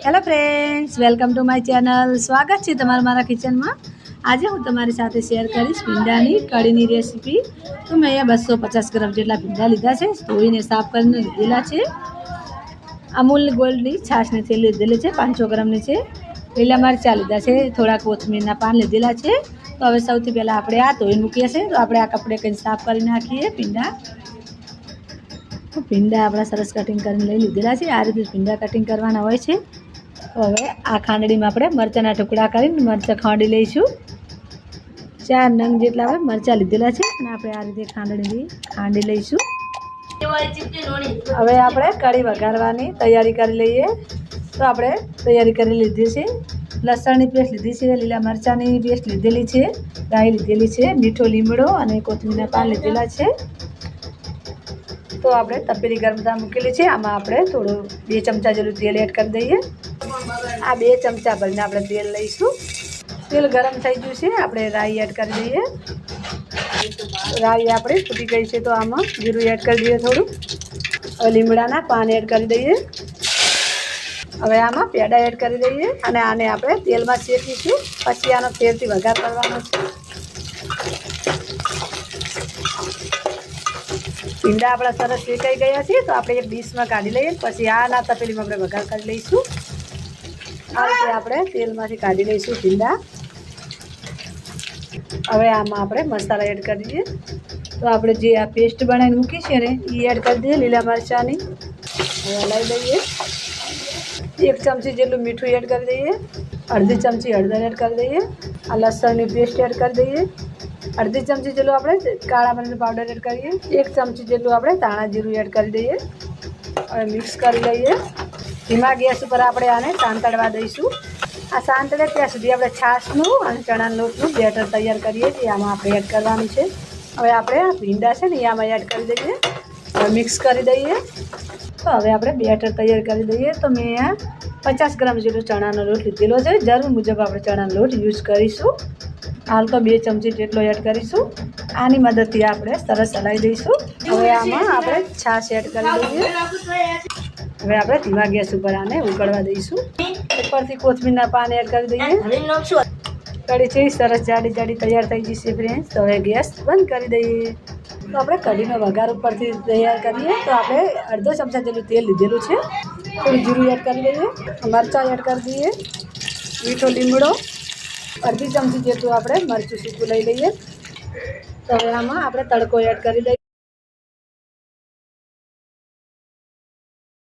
Hello friends, welcome to my channel. સ્વાગત છે તમારું મારા કિચનમાં. આજે હું તમારી સાથે શેર કરીશ ભીંડાની કઢીની રેસીપી. તો મેં અહીંયા 250 ગ્રામ જેટલા ભીંડા લીધા છે, ધોઈને સાફ કરીને લીધેલા છે. અમૂલ ગોલ્ડની છાશની થેલી લીધેલી છે, 500 ગ્રામની છે. લીલા મરચાં લીધા છે, થોડા કોથમીરના પાન લીધેલા છે. તો હવે સૌથી પહેલાં આપણે આ ધોઈને મૂકીએ છીએ. તો આપણે આ કપડે કંઈ સાફ કરી નાખીએ ભીંડા. ભીંડા આપણા સરસ કટિંગ કરીને લઈ લીધેલા છે. આ રીતે ભીંડા કટિંગ કરવાના હોય છે. તો હવે આ ખાંડણીમાં આપણે મરચાંના ટુકડા કરીને મરચાં ખાંડી લઈશું. 4 નંગ જેટલા આપણે મરચાં લીધેલા છે અને આપણે આ રીતે ખાંડી લઈશું. હવે આપણે કઢી વઘારવાની તૈયારી કરી લઈએ. તો આપણે તૈયારી કરી લીધી છે. લસણની પેસ્ટ લીધી છે, લીલા મરચાંની પેસ્ટ લીધેલી છે, રાઈ લીધેલી છે, મીઠો લીમડો અને કોથમીરના પાન લીધેલા છે. તો આપણે તપેલી ગરમ થવા મૂકેલી છે. આમાં આપણે થોડું 2 ચમચા જેટલું તેલ એડ કરી દઈએ. આ 2 ચમચા ભરીને આપણે તેલ લઈશું. તેલ ગરમ થઈ ગયું છે. આપણે રાઈ એડ કરી દઈએ. રાઈ આપણે ફૂટી ગઈ છે તો આમાં જીરું એડ કરી દઈએ થોડું. હવે લીમડાના પાન એડ કરી દઈએ. હવે આમાં પેડા એડ કરી દઈએ અને આને આપણે તેલમાં શેકીશું. પછી આનો ફેરથી વઘાર કરવાનો છે. ભીંડા આપણા સરસ શેકાઈ ગયા છે તો આપણે એક ડીશમાં કાઢી લઈએ. પછી આના તપેલીમાં આપણે વઘાર કરી લઈશું. આ રીતે આપણે તેલમાંથી કાઢી લઈશું ભીંડા. હવે આમાં આપણે મસાલા એડ કરી દઈએ. તો આપણે જે આ પેસ્ટ બનાવીને મૂકી છે ને એ એડ કરી દઈએ લીલા મરચાંની. હવે હલાવી દઈએ. 1 ચમચી જેટલું મીઠું એડ કરી દઈએ. અડધી ચમચી હળદર એડ કરી દઈએ. આ લસણની પેસ્ટ એડ કરી દઈએ. અડધી ચમચી જેટલું આપણે કાળા મરીનો પાવડર એડ કરીએ. 1 ચમચી જેટલું આપણે ધાણા જીરું એડ કરી દઈએ. હવે મિક્સ કરી લઈએ. ધીમા ગેસ ઉપર આપણે આને સાંતળવા દઈશું. આ સાંતળે ત્યાં સુધી આપણે છાશનું અને ચણાના લોટનું બેટર તૈયાર કરીએ છીએ. આમાં આપણે એડ કરવાનું છે. હવે આપણે આ ભીંડા છે ને એ આમાં એડ કરી દઈએ. હવે મિક્સ કરી દઈએ. તો હવે આપણે બેટર તૈયાર કરી દઈએ. તો મેં આ 50 ગ્રામ જેટલો ચણાનો લોટ લીધેલો છે. જરૂર મુજબ આપણે ચણાનો લોટ યુઝ કરીશું. હાલ તો 2 ચમચી જેટલો એડ કરીશું. આની મદદથી આપણે સરસ હલાવી દઈશું. હવે આમાં આપણે છાશ એડ કરી દઈએ. હવે આપણે ધીમા ગેસ ઉપર આને ઉકળવા દઈશું. ઉપરથી કોથમીરના પાન એડ કરી દઈએ. કઢી છે સરસ જાડી જાડી તૈયાર થઈ જશે ફ્રેન્ડ્સ. તો હવે ગેસ બંધ કરી દઈએ. તો આપણે કઢીનો વઘાર ઉપરથી તૈયાર કરીએ. તો આપણે અડધો ચમચા જેટલું તેલ લીધેલું છે. થોડું જીરું એડ કરી દઈએ. મરચાં એડ કરી દઈએ. મીઠો લીમડો અડધી ચમચી જેટલું આપણે મરચું સૂકું લઈ લઈએ. તો હવે આમાં આપણે તડકો એડ કરી દઈએ.